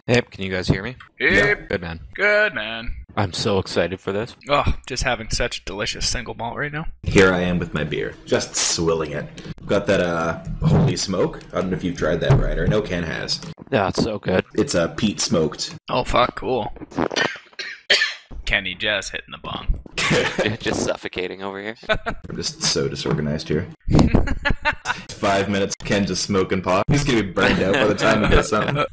Hey, can you guys hear me? Yep. Yeah. Good, man. Good, man. I'm so excited for this. Oh, just having such a delicious single malt right now. Here I am with my beer, just swilling it. Got that, holy smoke. I don't know if you've tried that, Ryder. I know Ken has. Yeah, it's so good. It's peat smoked. Oh, fuck, cool. Kenny just hitting the bong. Just suffocating over here. I'm just so disorganized here. 5 minutes, Ken just smoking pot. He's gonna be burned out by the time he gets something.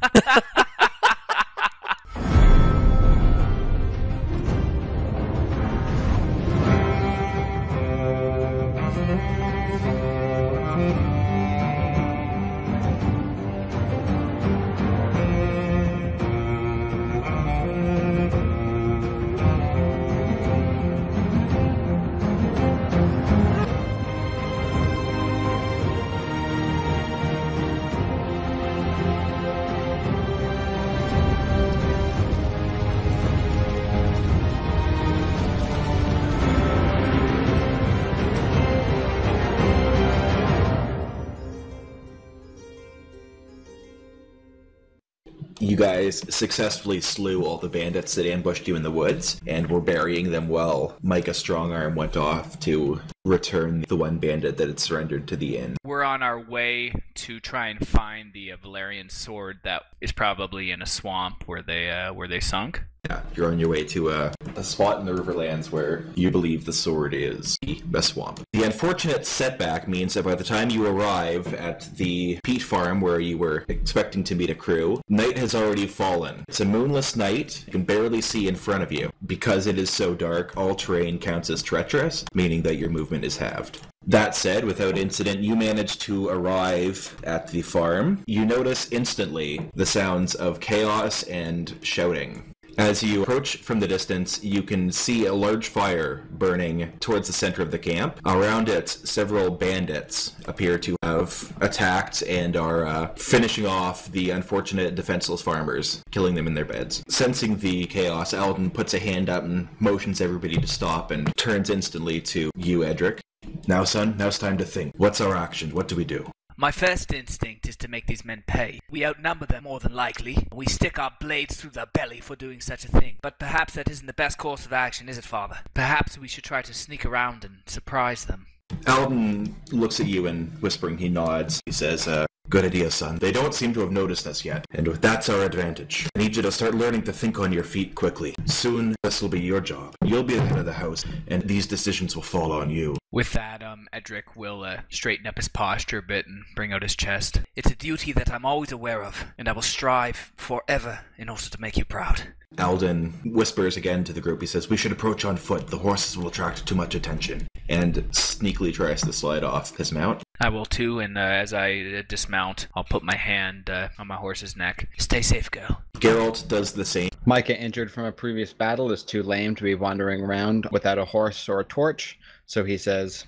You guys successfully slew all the bandits that ambushed you in the woods, and were burying them while Micah Strongarm went off to return the one bandit that had surrendered to the inn. We're on our way to try and find the Valyrian sword that is probably in a swamp where they sunk. Yeah, you're on your way to a spot in the Riverlands where you believe the sword is a swamp. The unfortunate setback means that by the time you arrive at the peat farm where you were expecting to meet a crew, night has already fallen. It's a moonless night. You can barely see in front of you. Because it is so dark, all terrain counts as treacherous, meaning that your movement is halved. That said, without incident, you manage to arrive at the farm. You notice instantly the sounds of chaos and shouting. As you approach from the distance, you can see a large fire burning towards the center of the camp. Around it, several bandits appear to have attacked and are finishing off the unfortunate defenseless farmers, killing them in their beds. Sensing the chaos, Alden puts a hand up and motions everybody to stop and turns instantly to you, Edric. Now, son, now's time to think. What's our action? What do we do? My first instinct is to make these men pay. We outnumber them more than likely. We stick our blades through their belly for doing such a thing. But perhaps that isn't the best course of action, is it, Father? Perhaps we should try to sneak around and surprise them. Alden looks at you and, whispering, he nods. He says, good idea, son. They don't seem to have noticed us yet, and that's our advantage. I need you to start learning to think on your feet quickly. Soon, this will be your job. You'll be the head of the house, and these decisions will fall on you. With that, Edric will straighten up his posture a bit and bring out his chest. It's a duty that I'm always aware of, and I will strive forever in order to make you proud. Alden whispers again to the group. He says, we should approach on foot. The horses will attract too much attention. And sneakily tries to slide off his mount. I will too, and as I dismount, I'll put my hand on my horse's neck. Stay safe, girl. Geralt does the same. Micah, injured from a previous battle, is too lame to be wandering around without a horse or a torch, so he says,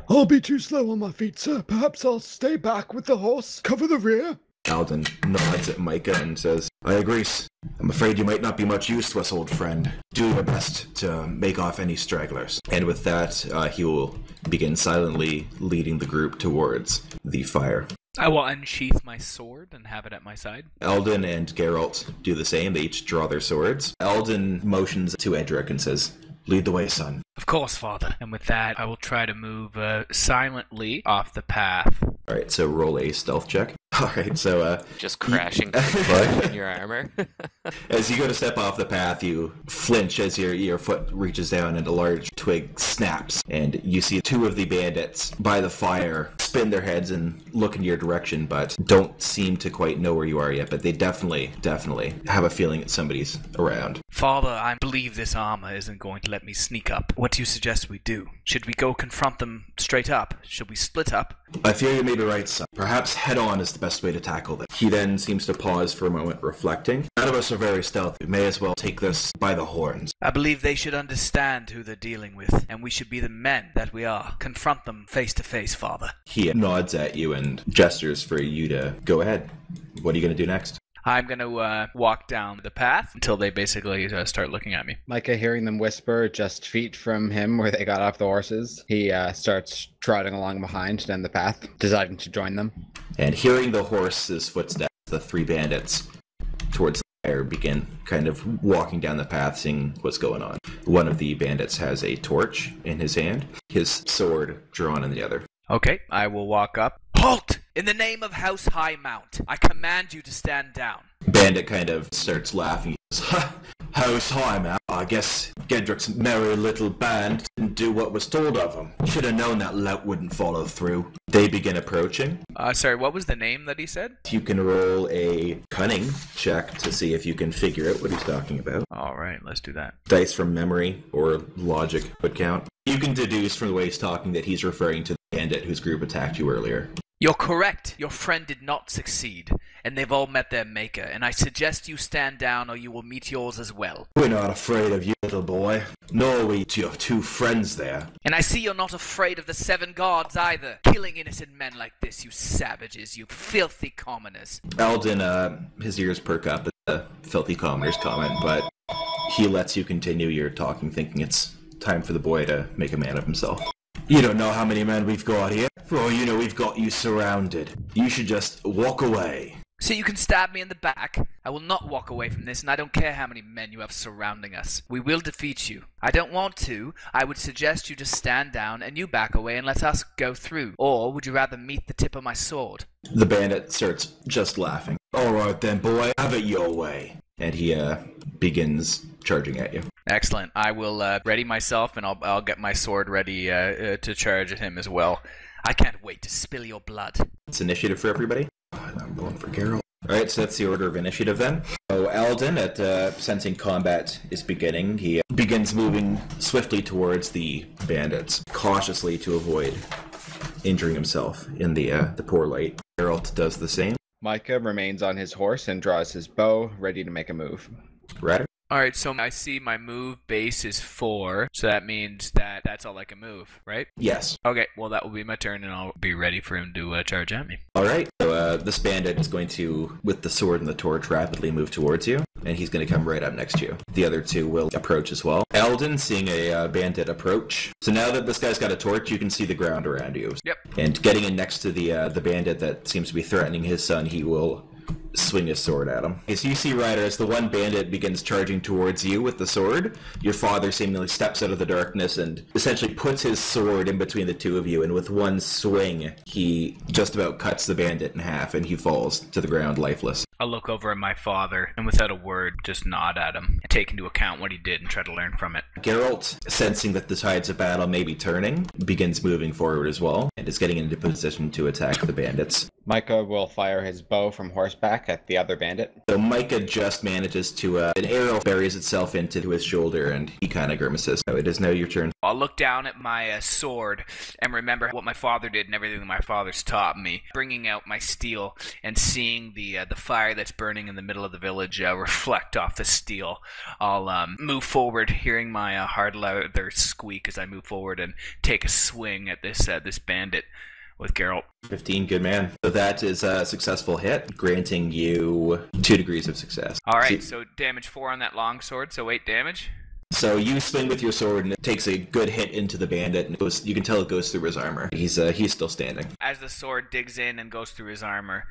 I'll be too slow on my feet, sir. Perhaps I'll stay back with the horse, cover the rear. Alden nods at Micah and says, I agree. I'm afraid you might not be much use to us, old friend. Do your best to make off any stragglers. And with that, he will begin silently leading the group towards the fire. I will unsheath my sword and have it at my side. Alden and Geralt do the same. They each draw their swords. Alden motions to Edric and says, lead the way, son. Of course, Father. And with that, I will try to move silently off the path. Alright, so roll a stealth check. Alright, so Just crashing in your armor. as you go to step off the path, you flinch as your foot reaches down and a large twig snaps, and you see two of the bandits by the fire spin their heads and look in your direction, but don't seem to quite know where you are yet, but they definitely have a feeling that somebody's around. Father, I believe this armor isn't going to let me sneak up. What do you suggest we do? Should we go confront them straight up? Should we split up? I fear you may be right, son. Perhaps head-on is the best way to tackle this. He then seems to pause for a moment, reflecting. None of us are very stealthy. We may as well take this by the horns. I believe they should understand who they're dealing with, and we should be the men that we are. Confront them face to face, Father. He nods at you and gestures for you to go ahead. What are you going to do next? I'm going to walk down the path until they basically start looking at me. Micah, hearing them whisper just feet from him where they got off the horses, he starts trotting along behind down the path, deciding to join them. And hearing the horse's footsteps, the three bandits towards begin kind of walking down the path, seeing what's going on. One of the bandits has a torch in his hand, his sword drawn in the other. Okay, I will walk up. Halt! In the name of House Highmount, I command you to stand down. Bandit kind of starts laughing. He says, "Ha! House Highmount. I guess Gedric's merry little band didn't do what was told of him. Should have known that lout wouldn't follow through." They begin approaching. Sorry, what was the name that he said? You can roll a cunning check to see if you can figure out what he's talking about. All right, let's do that. Dice from memory or logic would count. You can deduce from the way he's talking that he's referring to the bandit whose group attacked you earlier. You're correct. Your friend did not succeed, and they've all met their maker, and I suggest you stand down or you will meet yours as well. We're not afraid of you, little boy, nor are we to your two friends there. And I see you're not afraid of the 7 guards either. Killing innocent men like this, you savages, you filthy commoners. Alden, his ears perk up at the filthy commoner's comment, but he lets you continue your talking, thinking it's time for the boy to make a man of himself. You don't know how many men we've got here. For all you know, we've got you surrounded. You should just walk away. So you can stab me in the back. I will not walk away from this, and I don't care how many men you have surrounding us. We will defeat you. I don't want to. I would suggest you just stand down and you back away and let us go through. Or would you rather meet the tip of my sword? The bandit starts just laughing. All right then, boy, have it your way. And he begins charging at you. Excellent. I will ready myself, and I'll get my sword ready to charge at him as well. I can't wait to spill your blood. It's initiative for everybody. I'm going for Geralt. Alright, so that's the order of initiative then. So Alden, at sensing combat is beginning, he begins moving swiftly towards the bandits, cautiously to avoid injuring himself in the poor light. Geralt does the same. Micah remains on his horse and draws his bow, ready to make a move. Ryder? Alright, so I see my move base is 4, so that means that that's all I can move, right? Yes. Okay, well that will be my turn, and I'll be ready for him to charge at me. Alright, so this bandit is going to, with the sword and the torch, rapidly move towards you, and he's going to come right up next to you. The other two will approach as well. Alden, seeing a bandit approach. So now that this guy's got a torch, you can see the ground around you. Yep. And getting in next to the bandit that seems to be threatening his son, he will swing his sword at him. As you see, Ryder, as the one bandit begins charging towards you with the sword, your father seemingly steps out of the darkness and essentially puts his sword in between the two of you, and with one swing, he just about cuts the bandit in half, and he falls to the ground lifeless. I'll look over at my father, and without a word, just nod at him, and take into account what he did and try to learn from it. Geralt, sensing that the tides of battle may be turning, begins moving forward as well, and is getting into position to attack the bandits. Micah will fire his bow from horseback at the other bandit. So Micah just manages to, an arrow buries itself into his shoulder, and he kind of grimaces. So it is now your turn. I'll look down at my sword and remember what my father did and everything that my father's taught me. Bringing out my steel and seeing the fire that's burning in the middle of the village reflect off the steel. I'll move forward, hearing my hard leather squeak as I move forward and take a swing at this bandit with Geralt. 15, good man. So that is a successful hit, granting you 2 degrees of success. Alright, so damage 4 on that long sword, so 8 damage. So you swing with your sword, and it takes a good hit into the bandit, and you can tell it goes through his armor. He's still standing. As the sword digs in and goes through his armor,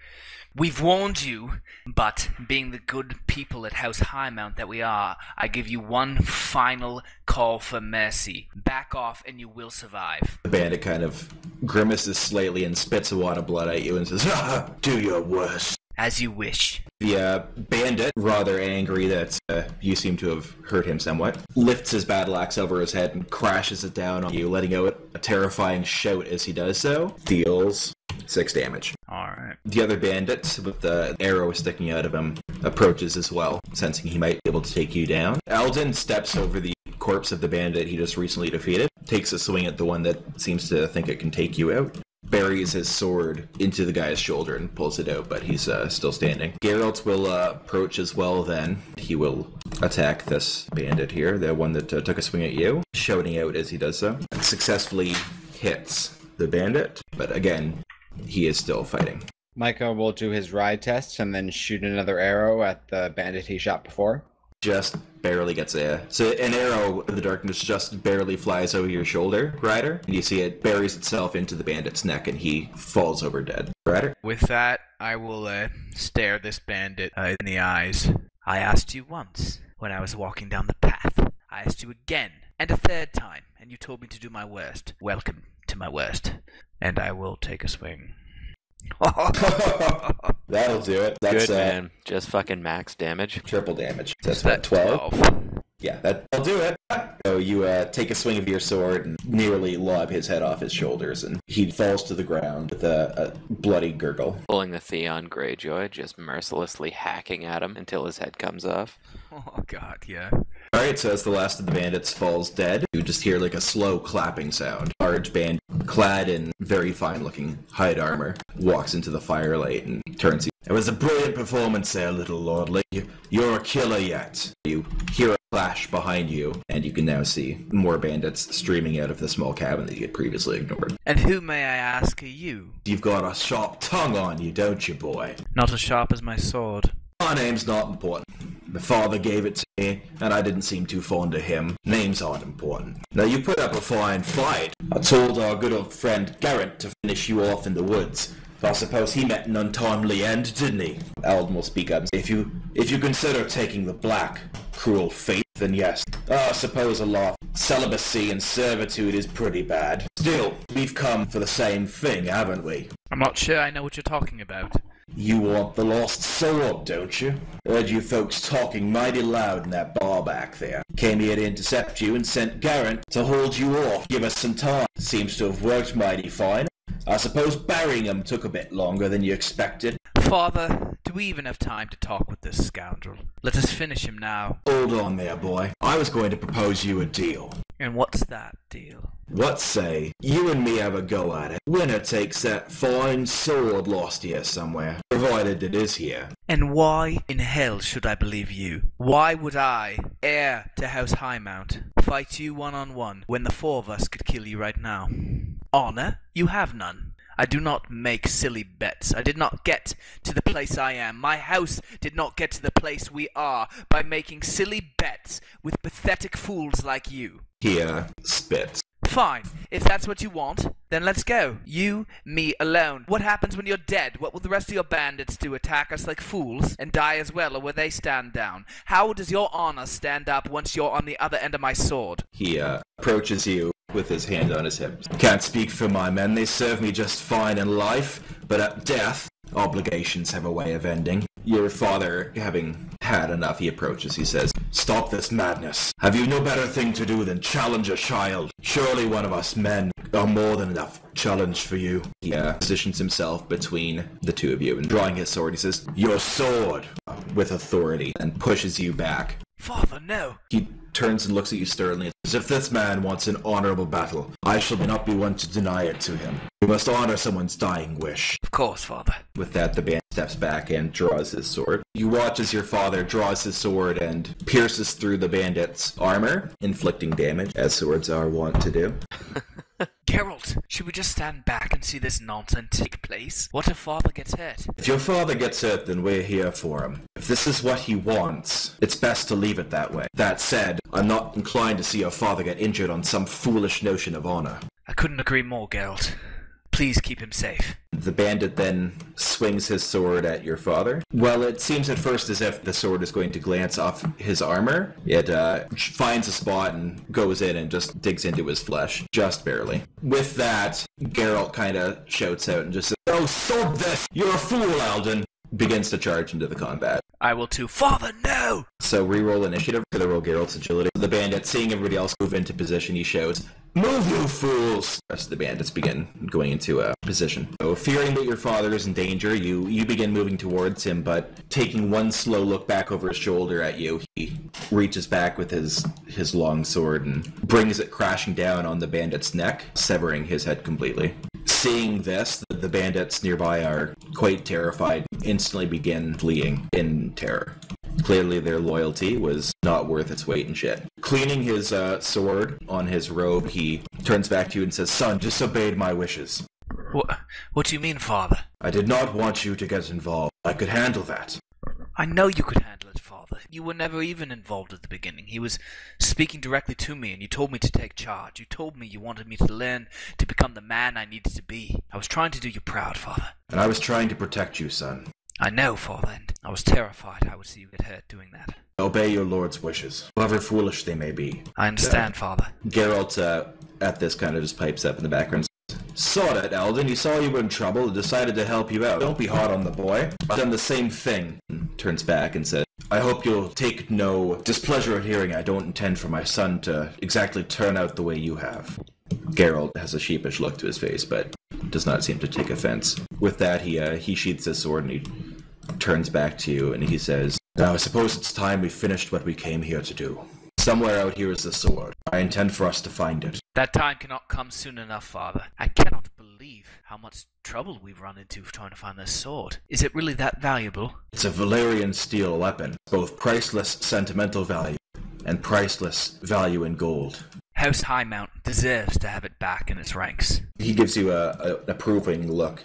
We've warned you, but being the good people at House Highmount that we are, I give you one final call for mercy. Back off and you will survive. The bandit kind of grimaces slightly and spits a wad of blood at you and says, do your worst. As you wish. The bandit, rather angry that you seem to have hurt him somewhat, lifts his battle axe over his head and crashes it down on you, letting out a terrifying shout as he does so. Deals 6 damage. Alright. The other bandit, with the arrow sticking out of him, approaches as well, sensing he might be able to take you down. Alden steps over the corpse of the bandit he just recently defeated, takes a swing at the one that seems to think it can take you out, buries his sword into the guy's shoulder and pulls it out, but he's still standing. Geralt will approach as well then. He will attack this bandit here, the one that took a swing at you, shouting out as he does so. And successfully hits the bandit, but again, he is still fighting. Micah will do his ride test and then shoot another arrow at the bandit he shot before. Just barely gets so an arrow in the darkness just barely flies over your shoulder, Ryder, and you see it buries itself into the bandit's neck and he falls over dead. Ryder? With that, I will stare this bandit in the eyes I asked you once, when I was walking down the path. I asked you again, and a third time, and you told me to do my worst. Welcome to my worst. And I will take a swing. That'll do it. That's Good, man. Just fucking max damage. triple damage. That's Is that what, 12? Yeah, that'll do it. So you take a swing of your sword and nearly lob his head off his shoulders, and he falls to the ground with a bloody gurgle. Pulling the Theon Greyjoy, just mercilessly hacking at him until his head comes off. Oh god, yeah. Alright, so as the last of the bandits falls dead, you just hear like a slow clapping sound. Large bandit, clad in very fine-looking hide armor, walks into the firelight and turns to you. It was a brilliant performance there, little lordly. You're a killer yet. You hear a flash behind you, and you can now see more bandits streaming out of the small cabin that you had previously ignored. And who, may I ask, are you? You've got a sharp tongue on you, don't you, boy? Not as sharp as my sword. My name's not important. My father gave it to me, and I didn't seem too fond of him. Names aren't important. Now, you put up a fine fight. I told our good old friend Geralt to finish you off in the woods. I suppose he met an untimely end, didn't he? Alden will speak up. If you consider taking the black, cruel fate, then yes. I suppose a lot of celibacy and servitude is pretty bad. Still, we've come for the same thing, haven't we? I'm not sure I know what you're talking about. You want the lost sword, don't you? Heard you folks talking mighty loud in that bar back there. Came here to intercept you and sent Geralt to hold you off. Give us some time. Seems to have worked mighty fine. I suppose burying him took a bit longer than you expected. Father, do we even have time to talk with this scoundrel? Let us finish him now. Hold on there, boy. I was going to propose you a deal. And what's that deal? What say you and me have a go at it? Winner takes that fine sword lost here somewhere, provided it is here. And why in hell should I believe you? Why would I, heir to House Highmount, fight you one-on-one when the four of us could kill you right now? Honor? You have none. I do not make silly bets. I did not get to the place I am. My house did not get to the place we are by making silly bets with pathetic fools like you. He spits. Fine. If that's what you want, then let's go. You, me, alone. What happens when you're dead? What will the rest of your bandits do? Attack us like fools and die as well, or will they stand down? How does your honor stand up once you're on the other end of my sword? He approaches you with his hand on his hip. Can't speak for my men. They serve me just fine in life, but at death, obligations have a way of ending. Your father, having had enough, he approaches. He says, "Stop this madness. Have you no better thing to do than challenge a child? Surely one of us men are more than enough challenge for you." He positions himself between the two of you, and drawing his sword, he says, "Your sword," with authority, and pushes you back. Father, no. He turns and looks at you sternly. As if this man wants an honorable battle, I shall not be one to deny it to him. We must honor someone's dying wish. Of course, Father. With that, the bandit steps back and draws his sword. You watch as your father draws his sword and pierces through the bandit's armor, inflicting damage, as swords are wont to do. Geralt, should we just stand back and see this nonsense take place? What if Father gets hurt? If your father gets hurt, then we're here for him. If this is what he wants, it's best to leave it that way. That said, I'm not inclined to see your father get injured on some foolish notion of honor. I couldn't agree more, Geralt. Please keep him safe. The bandit then swings his sword at your father. Well, it seems at first as if the sword is going to glance off his armor. It finds a spot and goes in and just digs into his flesh, just barely. With that, Geralt kind of shouts out and just says, "Oh, sod this! You're a fool, Alden!" Begins to charge into the combat. I will too. Father, no! So reroll initiative for the roll Geralt's agility. The bandit, seeing everybody else move into position, he shouts, "Move, you fools!" The rest of the bandits begin going into position. So fearing that your father is in danger, you begin moving towards him, but taking one slow look back over his shoulder at you, he reaches back with his long sword and brings it crashing down on the bandit's neck, severing his head completely. Seeing this, the bandits nearby are quite terrified, instantly begin fleeing in terror. Clearly their loyalty was not worth its weight in shit. Cleaning his sword on his robe, he turns back to you and says, "Son, disobeyed my wishes." What do you mean, Father? I did not want you to get involved. I could handle that. I know you could handle it, Father. You were never even involved at the beginning. He was speaking directly to me, and you told me to take charge. You told me you wanted me to learn to become the man I needed to be. I was trying to do you proud, Father. And I was trying to protect you, son. I know, Father, and I was terrified I would see you get hurt doing that. Obey your lord's wishes, however foolish they may be. I understand, Father. Geralt, at this, kind of just pipes up in the background. Saw it, Alden. He saw you were in trouble and decided to help you out. Don't be hard on the boy. I've done the same thing. Turns back and says, I hope you'll take no displeasure at hearing I don't intend for my son to exactly turn out the way you have. Geralt has a sheepish look to his face, but does not seem to take offense. With that, he sheaths his sword and he turns back to you and he says, Now I suppose it's time we finished what we came here to do. Somewhere out here is the sword. I intend for us to find it. That time cannot come soon enough, Father. I cannot believe how much trouble we've run into trying to find this sword. Is it really that valuable? It's a Valyrian Steel weapon, both priceless sentimental value and priceless value in gold. House Highmount deserves to have it back in its ranks. He gives you an approving look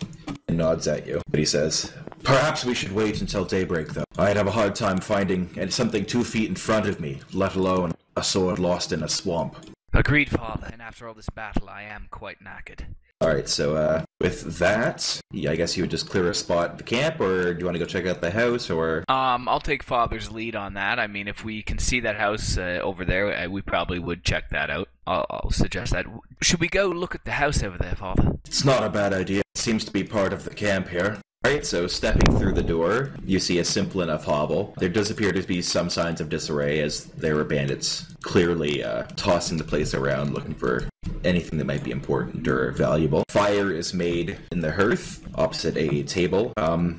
and nods at you, but he says, Perhaps we should wait until daybreak, though. I'd have a hard time finding something 2 feet in front of me, let alone a sword lost in a swamp. Agreed, Father, and after all this battle, I am quite knackered. Alright, so, with that, I guess you would just clear a spot at the camp, or do you want to go check out the house, or... I'll take Father's lead on that. I mean, if we can see that house over there, we probably would check that out. I'll suggest that. Should we go look at the house over there, Father? It's not a bad idea. It seems to be part of the camp here. Alright, so stepping through the door, you see a simple enough hovel. There does appear to be some signs of disarray as there were bandits clearly tossing the place around looking for anything that might be important or valuable. Fire is made in the hearth opposite a table.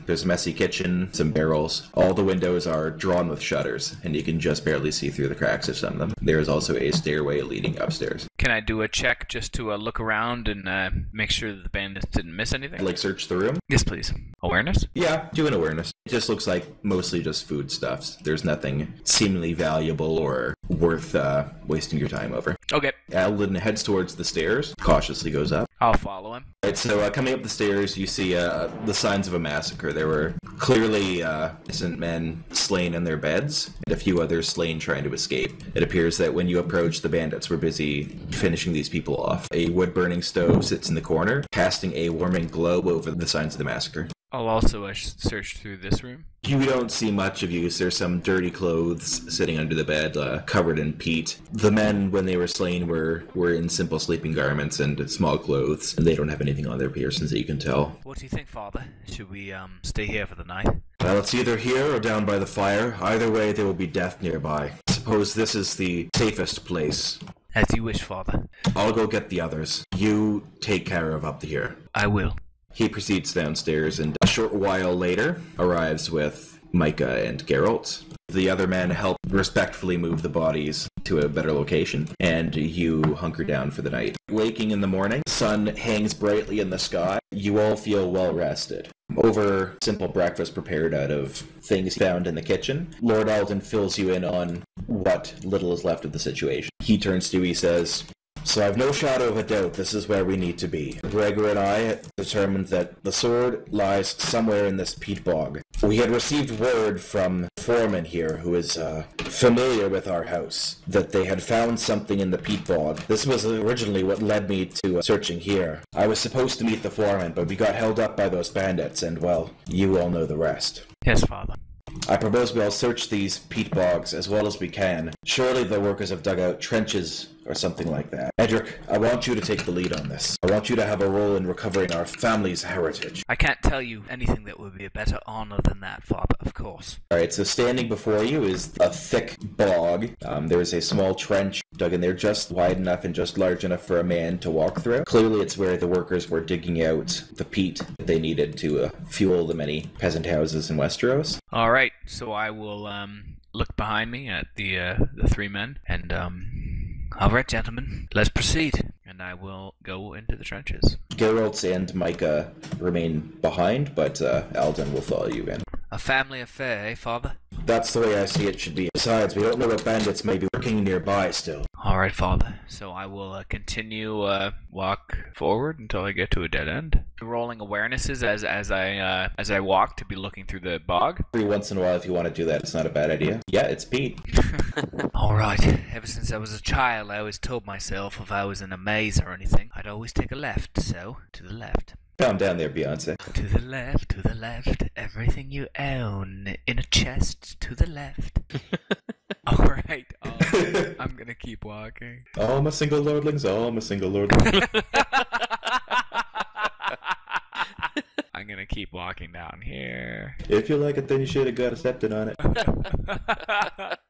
There's a messy kitchen, some barrels. All the windows are drawn with shutters, and you can just barely see through the cracks of some of them. There is also a stairway leading upstairs. Can I do a check just to look around and make sure that the bandits didn't miss anything? Like search the room? Yes, please. Awareness? Yeah, do an awareness. It just looks like mostly just foodstuffs. There's nothing seemingly valuable or worth wasting your time over. Okay. Alden heads towards the stairs, cautiously goes up. I'll follow him. Right, so coming up the stairs, you see the signs of a massacre. There were clearly innocent men slain in their beds, and a few others slain trying to escape. It appears that when you approach, the bandits were busy finishing these people off. A wood-burning stove sits in the corner, casting a warming glow over the signs of the massacre. I'll also search through this room. You don't see much of use. There's some dirty clothes sitting under the bed, covered in peat. The men, when they were slain, were in simple sleeping garments and small clothes, and they don't have anything on their persons that you can tell. What do you think, Father? Should we stay here for the night? Well, it's either here or down by the fire. Either way, there will be death nearby. Suppose this is the safest place. As you wish, Father. I'll go get the others. You take care of up here. I will. He proceeds downstairs and a short while later arrives with Micah and Geralt. The other men help respectfully move the bodies to a better location, and you hunker down for the night. Waking in the morning, sun hangs brightly in the sky. You all feel well rested. Over simple breakfast prepared out of things found in the kitchen, Lord Alden fills you in on what little is left of the situation. He turns to you, he says, So I've no shadow of a doubt this is where we need to be. Gregor and I determined that the sword lies somewhere in this peat bog. We had received word from the foreman here, who is familiar with our house, that they had found something in the peat bog. This was originally what led me to searching here. I was supposed to meet the foreman, but we got held up by those bandits, and, well, you all know the rest. Yes, Father. I propose we all search these peat bogs as well as we can. Surely the workers have dug out trenches or something like that. Edric, I want you to take the lead on this. I want you to have a role in recovering our family's heritage. I can't tell you anything that would be a better honor than that, Father, of course. Alright, so standing before you is a thick bog. There is a small trench dug in there just wide enough and just large enough for a man to walk through. Clearly it's where the workers were digging out the peat that they needed to fuel the many peasant houses in Westeros. Alright, so I will look behind me at the 3 men and All right, gentlemen, let's proceed. and I will go into the trenches. Geralt and Micah remain behind, but Alden will follow you in. A family affair, eh, Father? That's the way I see it should be. Besides, we don't know what bandits may be working lurking nearby still. All right, Father. So I will continue walk forward until I get to a dead end. Rolling awarenesses as I walk to be looking through the bog. Every once in a while, if you want to do that, it's not a bad idea. Yeah, it's Pete. All right. Ever since I was a child, I always told myself if I was in a maze or anything, I'd always take a left. So, to the left. Calm down there, Beyonce. To the left, everything you own in a chest to the left. Alright, I'm gonna keep walking. All my single lordlings, all my single lordlings. I'm gonna keep walking down here. If you like it, then you should have got a stepped on it.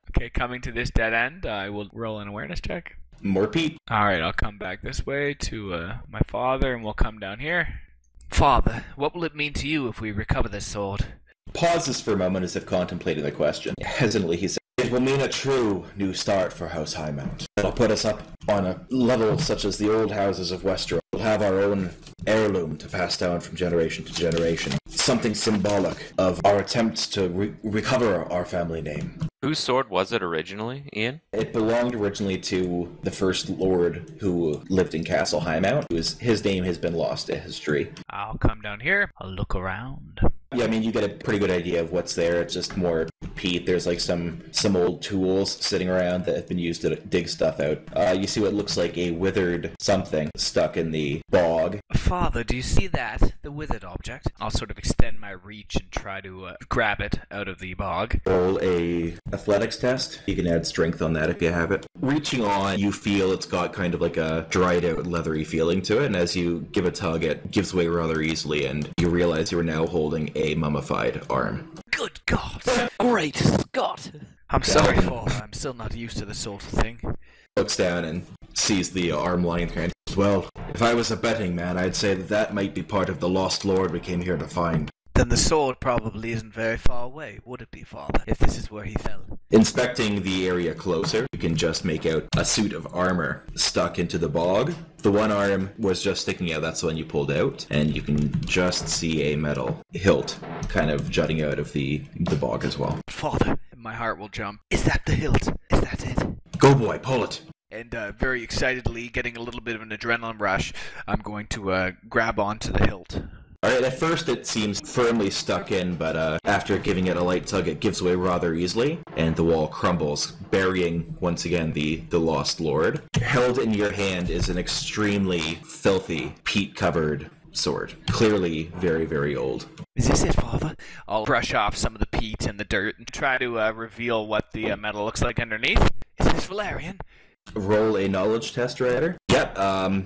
Okay, coming to this dead end, I will roll an awareness check. More Pete. Alright, I'll come back this way to my father, and we'll come down here. Father, what will it mean to you if we recover this sword? Pauses for a moment as if contemplating the question. Hesitantly, he said, "It will mean a true new start for House Highmount. It'll put us up on a level such as the old houses of Westeros. We'll have our own heirloom to pass down from generation to generation. Something symbolic of our attempts to recover our family name." Whose sword was it originally, Ian? It belonged originally to the first lord who lived in Castle Highmount. His name has been lost to history. I'll come down here. I'll look around. Yeah, I mean, you get a pretty good idea of what's there. It's just more peat. There's like some old tools sitting around that have been used to dig stuff out. You see what looks like a withered something stuck in the bog. Father, do you see that? The withered object? I'll sort of extend my reach and try to grab it out of the bog. Roll a athletics test. You can add strength on that if you have it. Reaching on, you feel it's got kind of like a dried out leathery feeling to it, and as you give a tug, it gives way rather easily, and you realize you are now holding a mummified arm. Good God! Great Scott! I'm sorry, Father. I'm still not used to this sort of thing. Looks down and sees the arm lying there and says, "Well, if I was a betting man, I'd say that might be part of the lost lord we came here to find." Then the sword probably isn't very far away, would it be, Father, if this is where he fell? Inspecting the area closer, you can just make out a suit of armor stuck into the bog. The one arm was just sticking out, that's the one you pulled out, and you can just see a metal hilt kind of jutting out of the bog as well. Father, My heart will jump. is that the hilt? Is that it? Go boy, pull it! And very excitedly, getting a little bit of an adrenaline rush, I'm going to grab onto the hilt. Alright, at first it seems firmly stuck in, but after giving it a light tug, it gives way rather easily, and the wall crumbles, burying, once again, the lost lord. Held in your hand is an extremely filthy, peat-covered sword. Clearly very, very old. Is this it, Father? I'll brush off some of the peat and the dirt and try to reveal what the metal looks like underneath. Is this Valyrian? Roll a knowledge test, Ryder. Yep,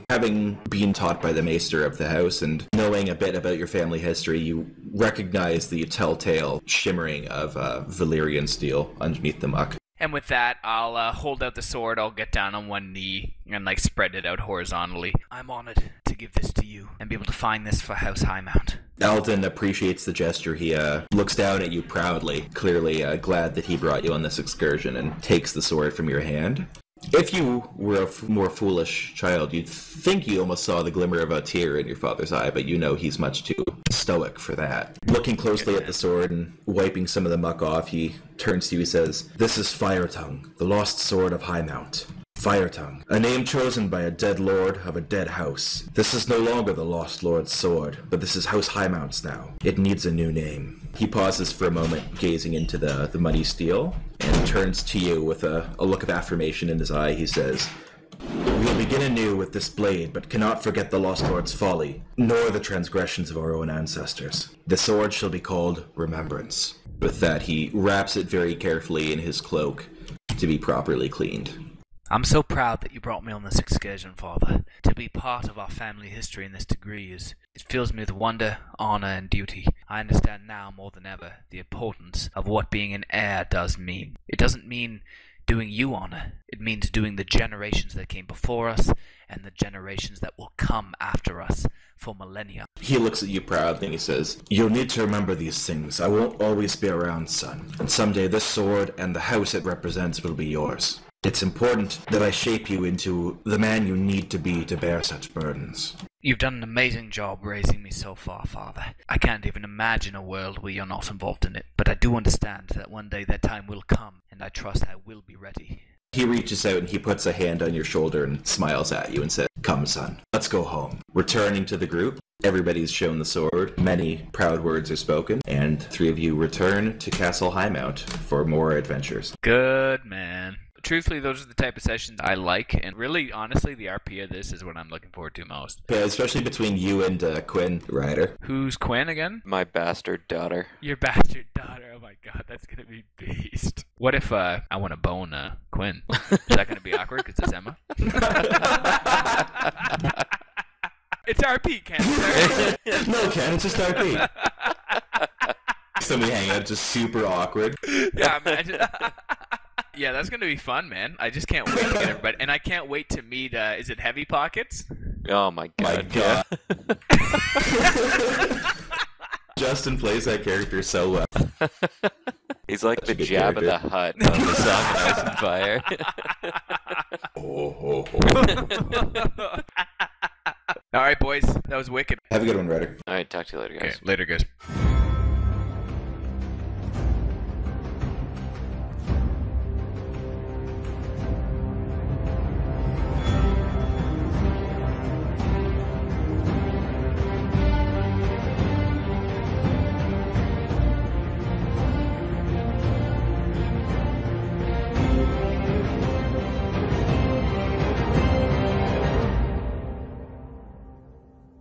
having been taught by the maester of the house and knowing a bit about your family history, you recognize the telltale shimmering of Valyrian steel underneath the muck. And with that, I'll hold out the sword, I'll get down on one knee, and spread it out horizontally. I'm honored to give this to you and be able to find this for House Highmount. Alden appreciates the gesture. He looks down at you proudly, clearly glad that he brought you on this excursion, and takes the sword from your hand. If you were a more foolish child, you'd think you almost saw the glimmer of a tear in your father's eye, but you know he's much too stoic for that. Looking closely at the sword and wiping some of the muck off, he turns to you and says, "This is Firetongue, the lost sword of Highmount. Firetongue, a name chosen by a dead lord of a dead house. This is no longer the lost lord's sword, but this is House Highmount's now. It needs a new name." He pauses for a moment, gazing into the muddy steel, and turns to you with a look of affirmation in his eye. He says, "We will begin anew with this blade, but cannot forget the Lost Lord's folly, nor the transgressions of our own ancestors. The sword shall be called Remembrance." With that, he wraps it very carefully in his cloak to be properly cleaned. I'm so proud that you brought me on this excursion, Father. To be part of our family history in this degree it fills me with wonder, honor, and duty. I understand now more than ever the importance of what being an heir does mean. It doesn't mean doing you honor. It means doing the generations that came before us and the generations that will come after us for millennia. He looks at you proudly and he says, "You'll need to remember these things. I won't always be around, son. And someday this sword and the house it represents will be yours. It's important that I shape you into the man you need to be to bear such burdens." You've done an amazing job raising me so far, Father. I can't even imagine a world where you're not involved in it. But I do understand that one day that time will come, and I trust I will be ready. He reaches out and he puts a hand on your shoulder and smiles at you and says, "Come, son, let's go home." Returning to the group, everybody's shown the sword, many proud words are spoken, and 3 of you return to Castle Highmount for more adventures. Good, man. Truthfully, those are the type of sessions I like, and really, honestly, the RP of this is what I'm looking forward to most. Yeah, especially between you and Quinn, Ryder. Who's Quinn again? My bastard daughter. Your bastard daughter. Oh my god, that's gonna be beast. What if I want to bone Quinn? Is that gonna be awkward because it's Emma? It's RP, Ken. No, Ken, it's just RP. So we hang out, just super awkward. Yeah, imagine. Yeah, that's gonna be fun, man. I just can't wait to get everybody, and I can't wait to meet. Is it Heavy Pockets? Oh my god. Yeah. Justin plays that character so well. He's like the a good Jabba the Hutt of the Song of Ice and Fire. All right, boys, that was wicked. Have a good one, Ryder. Alright, talk to you later, guys. Okay, later, guys.